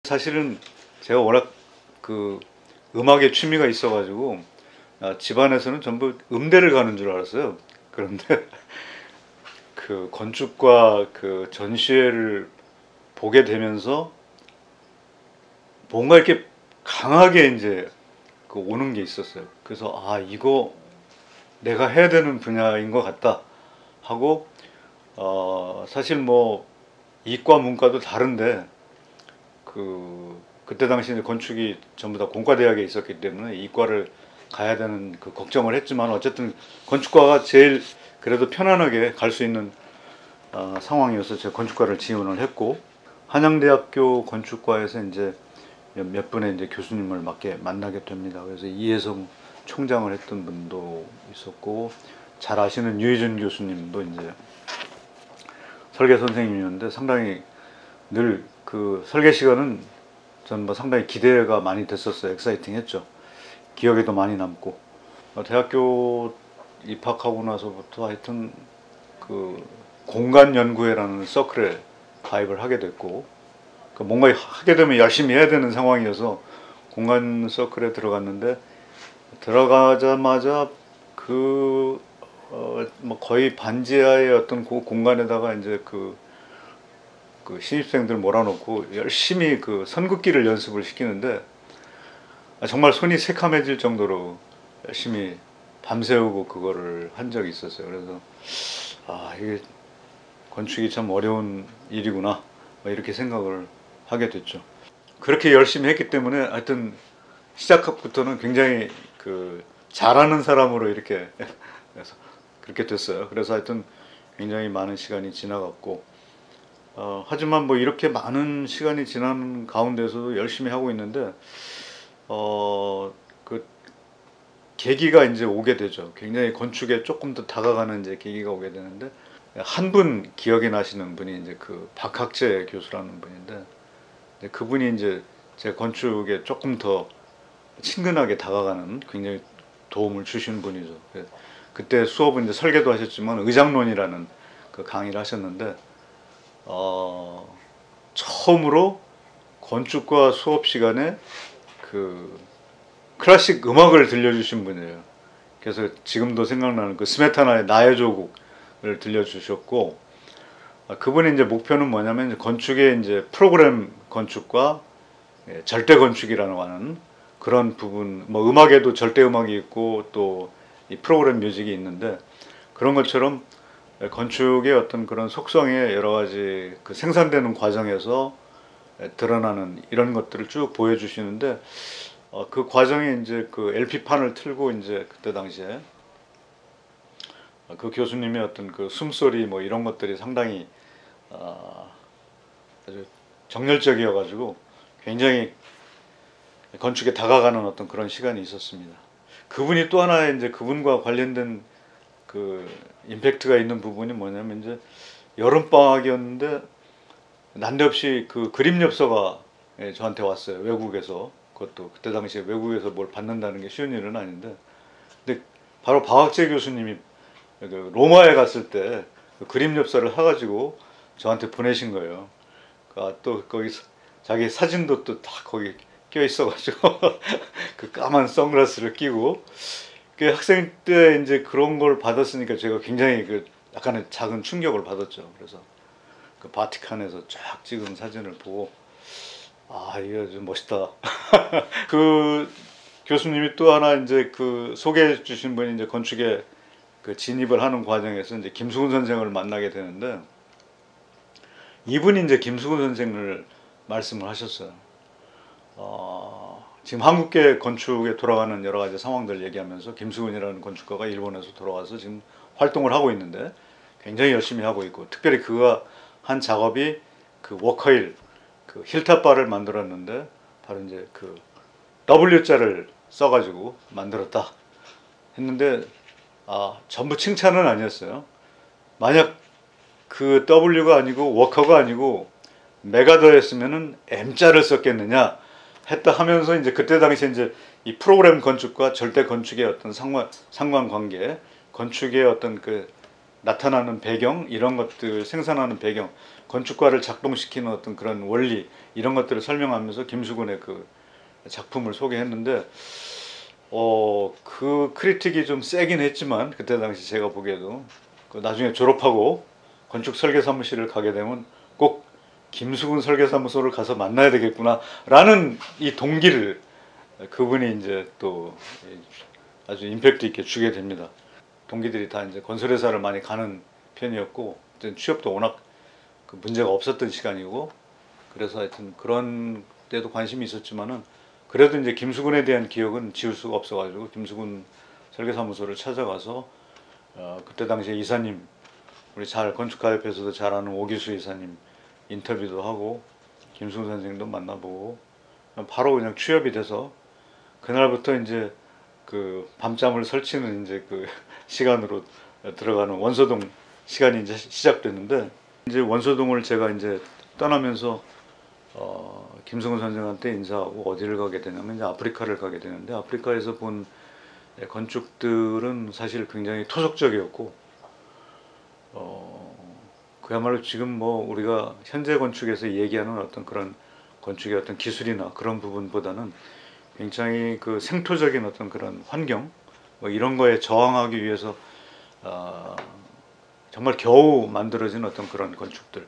사실은 제가 워낙 음악에 취미가 있어가지고 집안에서는 전부 음대를 가는 줄 알았어요. 그런데 건축과 전시회를 보게 되면서 뭔가 이렇게 강하게 이제 오는 게 있었어요. 그래서 이거 내가 해야 되는 분야인 것 같다 하고 사실 뭐 이과 문과도 다른데 그때 당시에 건축이 전부 다 공과대학에 있었기 때문에 이과를 가야 되는 걱정을 했지만 어쨌든 건축과가 제일 그래도 편안하게 갈 수 있는 상황이어서 제가 건축과를 지원을 했고, 한양대학교 건축과에서 이제 몇 분의 이제 교수님을 만나게 됩니다. 그래서 이혜성 총장을 했던 분도 있었고, 잘 아시는 유희준 교수님도 이제 설계 선생님이었는데 상당히 늘 설계 시간은 전 뭐 상당히 기대가 많이 됐었어요. 엑사이팅했죠. 기억에도 많이 남고, 대학교 입학하고 나서부터 하여튼 공간연구회라는 서클에 가입을 하게 됐고, 뭔가 하게 되면 열심히 해야 되는 상황이어서 공간 서클에 들어갔는데, 들어가자마자 뭐 거의 반지하의 어떤 공간에다가 이제 신입생들 몰아놓고 열심히 선긋기를 연습을 시키는데, 정말 손이 새카매질 정도로 열심히 밤새우고 그거를 한 적이 있었어요. 그래서 이게 건축이 참 어려운 일이구나, 이렇게 생각을 하게 됐죠. 그렇게 열심히 했기 때문에 하여튼 시작부터는 굉장히 잘하는 사람으로 이렇게 그렇게 됐어요. 그래서 하여튼 굉장히 많은 시간이 지나갔고, 하지만 뭐 이렇게 많은 시간이 지나는 가운데서도 열심히 하고 있는데, 계기가 이제 오게 되죠. 굉장히 건축에 조금 더 다가가는 이제 계기가 오게 되는데, 한 분 기억이 나시는 분이 이제 박학재 교수라는 분인데, 그분이 이제 제 건축에 조금 더 친근하게 다가가는 굉장히 도움을 주신 분이죠. 그때 수업은 이제 설계도 하셨지만 의장론이라는 강의를 하셨는데, 처음으로 건축과 수업 시간에 클래식 음악을 들려주신 분이에요. 그래서 지금도 생각나는 스메타나의 나의 조국을 들려주셨고, 그분의 이제 목표는 뭐냐면 이제 건축의 이제 프로그램 건축과 절대 건축이라고 하는 그런 부분, 뭐 음악에도 절대 음악이 있고 또 이 프로그램 뮤직이 있는데, 그런 것처럼 건축의 어떤 그런 속성의 여러 가지 생산되는 과정에서 드러나는 이런 것들을 쭉 보여주시는데, 그 과정에 이제 LP판을 틀고 이제 그때 당시에 교수님의 어떤 숨소리 뭐 이런 것들이 상당히 아주 정열적이어가지고 굉장히 건축에 다가가는 어떤 그런 시간이 있었습니다. 그분이 또 하나 이제 그분과 관련된 임팩트가 있는 부분이 뭐냐면, 이제 여름방학이었는데 난데없이 그림 엽서가 저한테 왔어요. 외국에서. 그것도 그때 당시에 외국에서 뭘 받는다는 게 쉬운 일은 아닌데, 근데 바로 박학재 교수님이 로마에 갔을 때 그림 엽서를 사가지고 저한테 보내신 거예요. 또 거기 자기 사진도 또 다 거기 껴 있어가지고 까만 선글라스를 끼고, 학생 때 이제 그런 걸 받았으니까 제가 굉장히 약간의 작은 충격을 받았죠. 그래서 바티칸에서 쫙 찍은 사진을 보고 이거 좀 멋있다. 교수님이 또 하나 이제 소개해 주신 분이 이제 건축에 진입을 하는 과정에서 이제 김수근 선생을 만나게 되는데, 이분이 이제 김수근 선생을 말씀을 하셨어요. 지금 한국계 건축에 돌아가는 여러 가지 상황들 얘기하면서 김수근이라는 건축가가 일본에서 돌아와서 지금 활동을 하고 있는데 굉장히 열심히 하고 있고, 특별히 그가 한 작업이 워커힐 힐탑바를 만들었는데, 바로 이제 W자를 써가지고 만들었다 했는데, 전부 칭찬은 아니었어요. 만약 W가 아니고 워커가 아니고 메가더였으면은 M자를 썼겠느냐 했다 하면서, 이제 그때 당시에 이제 이 프로그램 건축과 절대 건축의 어떤 상관관계, 건축의 어떤 나타나는 배경, 이런 것들 생산하는 배경, 건축가를 작동시키는 어떤 그런 원리 이런 것들을 설명하면서 김수근의 그 작품을 소개했는데 그 크리틱이 좀 세긴 했지만 그때 당시 제가 보기에도 나중에 졸업하고 건축 설계 사무실을 가게 되면 꼭 김수근 설계사무소를 가서 만나야 되겠구나 라는 이 동기를 그분이 이제 또 아주 임팩트 있게 주게 됩니다. 동기들이 다 이제 건설회사를 많이 가는 편이었고 취업도 워낙 그 문제가 없었던 시간이고 그래서 하여튼 그런 데도 관심이 있었지만은 그래도 이제 김수근에 대한 기억은 지울 수가 없어가지고 김수근 설계사무소를 찾아가서 그때 당시에 이사님 우리 건축가협에서도 잘 아는 오기수 이사님 인터뷰도 하고 김수근 선생님도 만나보고 바로 그냥 취업이 돼서 그날부터 이제 그 밤잠을 설치는 이제 그 시간으로 들어가는 원소동 시간이 이제 시작됐는데 이제 원소동을 제가 이제 떠나면서 김수근 선생한테 인사하고 어디를 가게 되냐면 이제 아프리카를 가게 되는데 아프리카에서 본 건축들은 사실 굉장히 토속적이었고 그야말로 지금 뭐 우리가 현재 건축에서 얘기하는 어떤 그런 건축의 어떤 기술이나 그런 부분보다는 굉장히 그 생토적인 어떤 그런 환경 뭐 이런 거에 저항하기 위해서 정말 겨우 만들어진 어떤 그런 건축들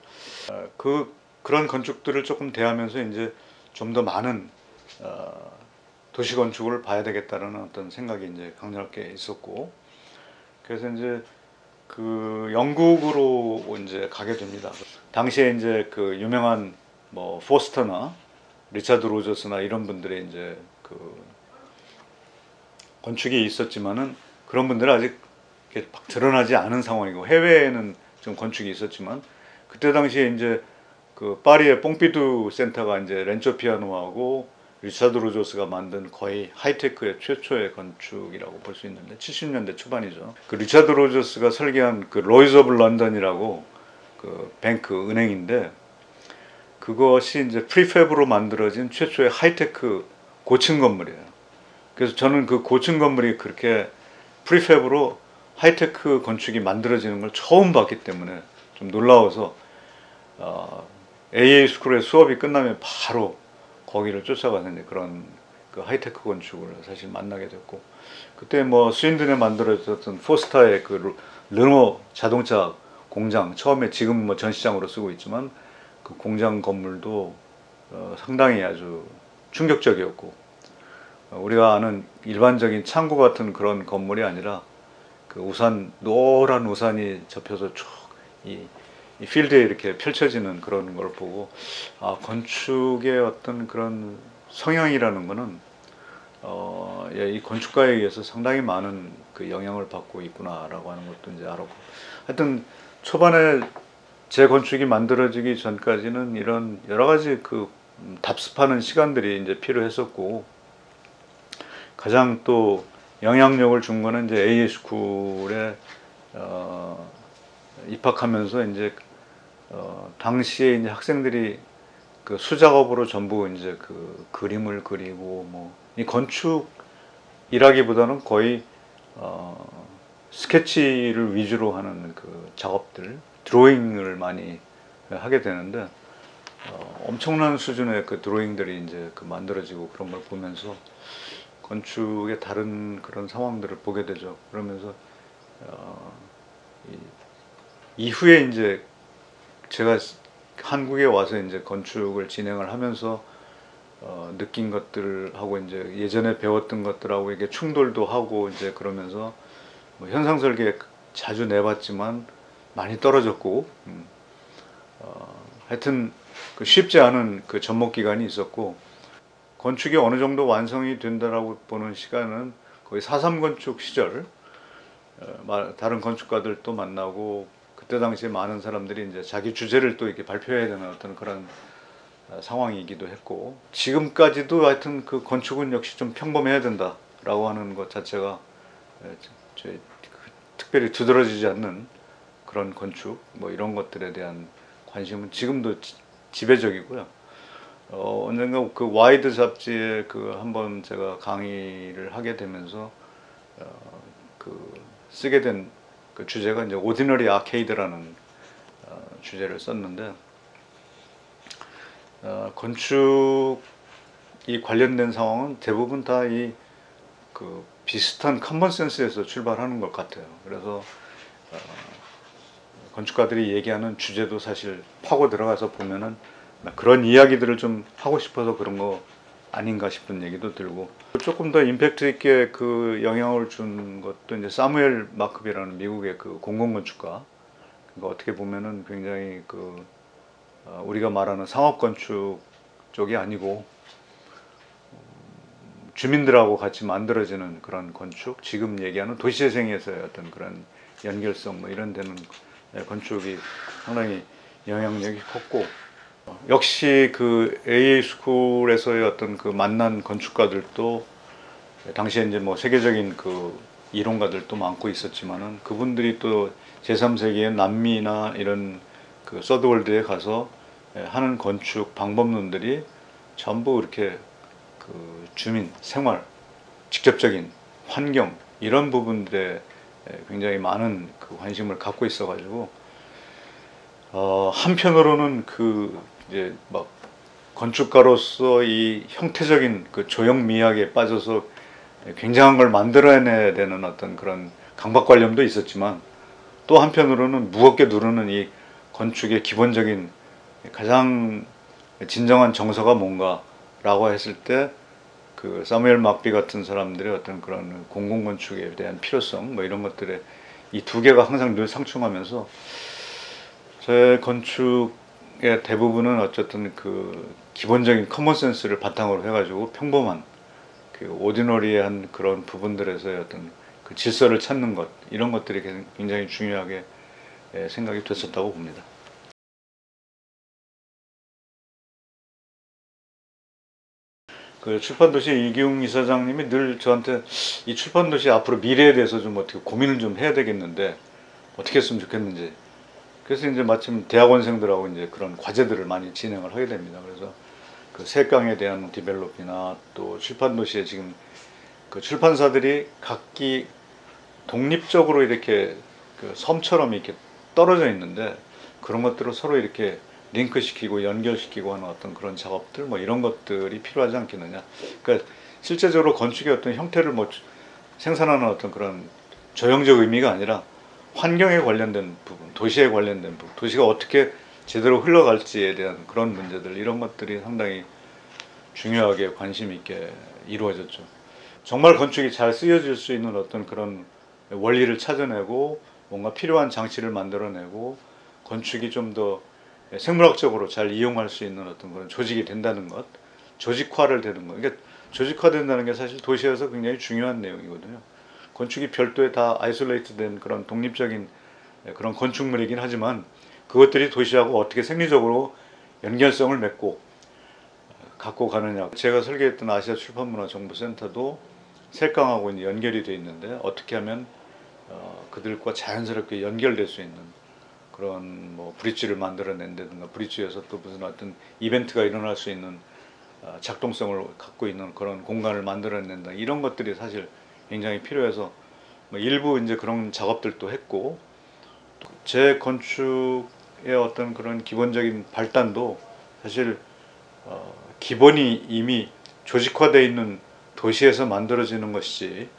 그런 건축들을 조금 대하면서 이제 좀 더 많은 도시 건축을 봐야 되겠다라는 어떤 생각이 이제 강렬하게 있었고 그래서 이제 그 영국으로 이제 가게 됩니다. 당시에 이제 그 유명한 뭐 포스터나 리차드 로저스나 이런 분들의 이제 그 건축이 있었지만은 그런 분들은 아직 이렇게 막 드러나지 않은 상황이고 해외에는 좀 건축이 있었지만 그때 당시에 이제 그 파리의 뽕피두 센터가 이제 렌초 피아노하고 리차드 로저스가 만든 거의 하이테크의 최초의 건축이라고 볼 수 있는데 70년대 초반이죠. 그 리차드 로저스가 설계한 그 로이즈 오브 런던이라고 그 뱅크 은행인데 그것이 이제 프리팹으로 만들어진 최초의 하이테크 고층 건물이에요. 그래서 저는 그 고층 건물이 그렇게 프리팹으로 하이테크 건축이 만들어지는 걸 처음 봤기 때문에 좀 놀라워서 AA 스쿨의 수업이 끝나면 바로 거기를 쫓아가서 이제 그런 그 하이테크 건축을 사실 만나게 됐고 그때 뭐 스윈든에 만들어졌던 포스타의 그 르노 자동차 공장 처음에 지금 뭐 전시장으로 쓰고 있지만 그 공장 건물도 상당히 아주 충격적이었고 우리가 아는 일반적인 창고 같은 그런 건물이 아니라 그 우산 노란 우산이 접혀서 쭉 이 필드에 이렇게 펼쳐지는 그런 걸 보고 건축의 어떤 그런 성향이라는 거는 이 건축가에 의해서 상당히 많은 그 영향을 받고 있구나라고 하는 것도 이제 알았고 하여튼 초반에 제 건축이 만들어지기 전까지는 이런 여러 가지 그 답습하는 시간들이 이제 필요했었고 가장 또 영향력을 준 거는 이제 AA 스쿨에 입학하면서 이제 당시에 이제 학생들이 그 수작업으로 전부 이제 그 그림을 그리고 뭐 이 건축이라기보다는 거의 스케치를 위주로 하는 그 작업들, 드로잉을 많이 하게 되는데 엄청난 수준의 그 드로잉들이 이제 그 만들어지고 그런 걸 보면서 건축의 다른 그런 상황들을 보게 되죠. 그러면서 이후에 이제 제가 한국에 와서 이제 건축을 진행을 하면서 느낀 것들하고 이제 예전에 배웠던 것들하고 이게 충돌도 하고 이제 그러면서 뭐 현상 설계 자주 내봤지만 많이 떨어졌고 하여튼 그 쉽지 않은 그 접목 기간이 있었고 건축이 어느 정도 완성이 된다라고 보는 시간은 거의 4.3 건축 시절 다른 건축가들도 만나고 그때 당시에 많은 사람들이 이제 자기 주제를 또 이렇게 발표해야 되는 어떤 그런 상황이기도 했고 지금까지도 하여튼 그 건축은 역시 좀 평범해야 된다라고 하는 것 자체가 특별히 두드러지지 않는 그런 건축 뭐 이런 것들에 대한 관심은 지금도 지배적이고요. 언젠가 그 와이드 잡지에 그 한번 제가 강의를 하게 되면서 그 쓰게 된 그 주제가 이제 오디너리 아케이드라는 주제를 썼는데 건축이 관련된 상황은 대부분 다 이 그 비슷한 커먼 센스에서 출발하는 것 같아요. 그래서 건축가들이 얘기하는 주제도 사실 파고 들어가서 보면은 그런 이야기들을 좀 하고 싶어서 그런 거 아닌가 싶은 얘기도 들고, 조금 더 임팩트 있게 그 영향을 준 것도 이제 사무엘 마크비라는 미국의 그 공공건축가. 그러니까 어떻게 보면은 굉장히 우리가 말하는 상업건축 쪽이 아니고 주민들하고 같이 만들어지는 그런 건축, 지금 얘기하는 도시재생에서의 어떤 그런 연결성 뭐 이런 데는 건축이 상당히 영향력이 컸고, 역시 그 AA 스쿨에서의 어떤 그 만난 건축가들도 당시에 이제 뭐 세계적인 그 이론가들도 많고 있었지만은, 그분들이 또 제3세기의 남미나 이런 그 서드월드에 가서 하는 건축 방법론들이 전부 이렇게 그 주민 생활, 직접적인 환경 이런 부분들에 굉장히 많은 그 관심을 갖고 있어가지고, 한편으로는 그 이제 막 건축가로서 이 형태적인 그 조형 미학에 빠져서 굉장한 걸 만들어내야 되는 어떤 그런 강박관념도 있었지만, 또 한편으로는 무겁게 누르는 이 건축의 기본적인 가장 진정한 정서가 뭔가라고 했을 때 그 사무엘 막비 같은 사람들의 어떤 그런 공공건축에 대한 필요성 뭐 이런 것들에 이 두 개가 항상 늘 상충하면서, 제 건축의 대부분은 어쨌든 그 기본적인 커먼센스를 바탕으로 해가지고 평범한 그 오디너리한 그런 부분들에서의 어떤 그 질서를 찾는 것, 이런 것들이 굉장히 중요하게 생각이 됐었다고 봅니다. 그 출판도시 이기웅 이사장님이 늘 저한테 이 출판도시 앞으로 미래에 대해서 좀 어떻게 고민을 좀 해야 되겠는데 어떻게 했으면 좋겠는지, 그래서 이제 마침 대학원생들하고 이제 그런 과제들을 많이 진행을 하게 됩니다. 그래서 그 색강에 대한 디벨롭이나 또 출판도시에 지금 그 출판사들이 각기 독립적으로 이렇게 그 섬처럼 이렇게 떨어져 있는데, 그런 것들을 서로 이렇게 링크시키고 연결시키고 하는 어떤 그런 작업들 뭐 이런 것들이 필요하지 않겠느냐. 그러니까 실제적으로 건축의 어떤 형태를 뭐 생산하는 어떤 그런 조형적 의미가 아니라 환경에 관련된 부분, 도시에 관련된 부분, 도시가 어떻게 제대로 흘러갈지에 대한 그런 문제들, 이런 것들이 상당히 중요하게 관심 있게 이루어졌죠. 정말 건축이 잘 쓰여질 수 있는 어떤 그런 원리를 찾아내고 뭔가 필요한 장치를 만들어내고 건축이 좀 더 생물학적으로 잘 이용할 수 있는 어떤 그런 조직이 된다는 것, 조직화를 되는 것. 그러니까 조직화된다는 게 사실 도시에서 굉장히 중요한 내용이거든요. 건축이 별도의 다 아이솔레이트된 그런 독립적인 그런 건축물이긴 하지만 그것들이 도시하고 어떻게 생리적으로 연결성을 맺고 갖고 가느냐. 제가 설계했던 아시아 출판문화정보센터도 색강하고 이제 연결이 되어 있는데, 어떻게 하면 그들과 자연스럽게 연결될 수 있는 그런 뭐 브릿지를 만들어낸다든가, 브릿지에서 또 무슨 어떤 이벤트가 일어날 수 있는 작동성을 갖고 있는 그런 공간을 만들어낸다, 이런 것들이 사실 굉장히 필요해서 뭐 일부 이제 그런 작업들도 했고, 제 건축의 어떤 그런 기본적인 발단도 사실 기본이 이미 조직화되어 있는 도시에서 만들어지는 것이지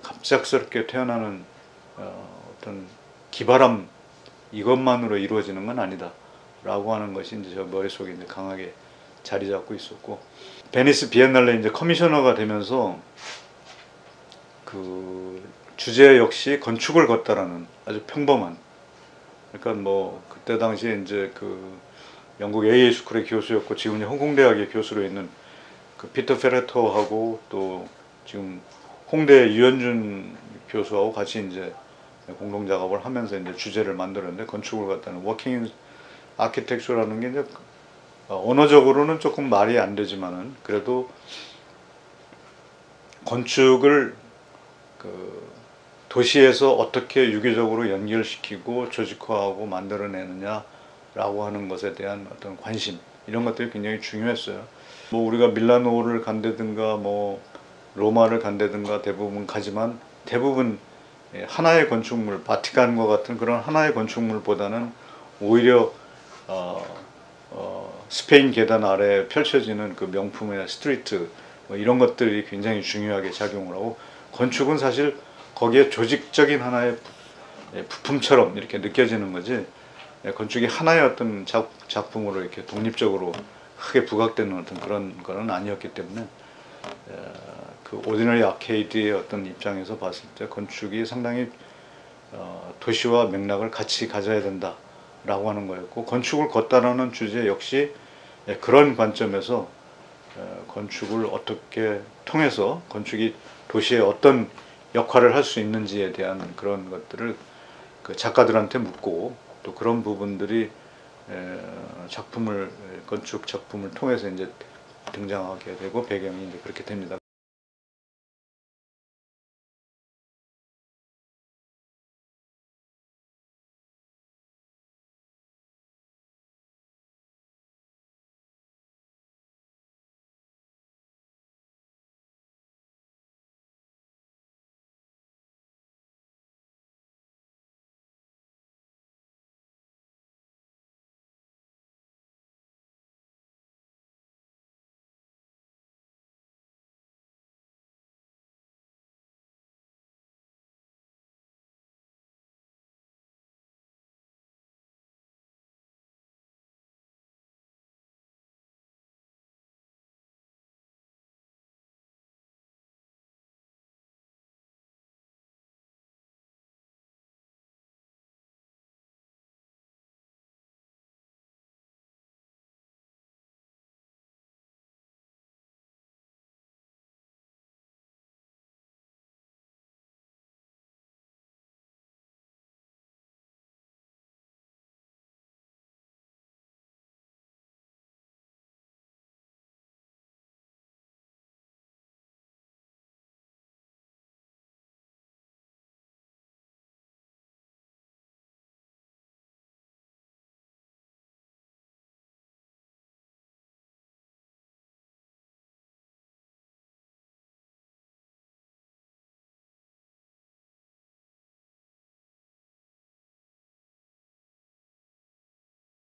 갑작스럽게 태어나는 어떤 기발함 이것만으로 이루어지는 건 아니다 라고 하는 것이 이제 저 머릿속에 이제 강하게 자리 잡고 있었고, 베니스 비엔날레 이제 커미셔너가 되면서 그 주제 역시 건축을 걷다라는 아주 평범한, 그러니까 뭐 그때 당시에 이제 그 영국 AA 스쿨의 교수였고 지금 홍콩대학의 교수로 있는 그 피터 페레토하고 또 지금 홍대 유현준 교수하고 같이 이제 공동 작업을 하면서 이제 주제를 만들었는데, 건축을 갖다는 워킹 아키텍처라는 게 이제 언어적으로는 조금 말이 안 되지만은 그래도 건축을 그 도시에서 어떻게 유기적으로 연결시키고 조직화하고 만들어내느냐라고 하는 것에 대한 어떤 관심, 이런 것들이 굉장히 중요했어요. 뭐 우리가 밀라노를 간다든가 뭐 로마를 간다든가 대부분 가지만, 대부분 하나의 건축물, 바티칸과 같은 그런 하나의 건축물보다는 오히려 스페인 계단 아래 펼쳐지는 그 명품의 스트리트 뭐 이런 것들이 굉장히 중요하게 작용을 하고, 건축은 사실 거기에 조직적인 하나의 부품처럼 이렇게 느껴지는 거지, 건축이 하나의 어떤 작품으로 이렇게 독립적으로 크게 부각되는 어떤 그런 거는 아니었기 때문에, 그 오디너리 아케이드의 어떤 입장에서 봤을 때 건축이 상당히 도시와 맥락을 같이 가져야 된다라고 하는 거였고, 건축을 걷다라는 주제 역시 그런 관점에서 건축을 어떻게 통해서 건축이 도시에 어떤 역할을 할 수 있는지에 대한 그런 것들을 그 작가들한테 묻고, 또 그런 부분들이 건축 작품을 통해서 이제 등장하게 되고 배경이 이제 그렇게 됩니다.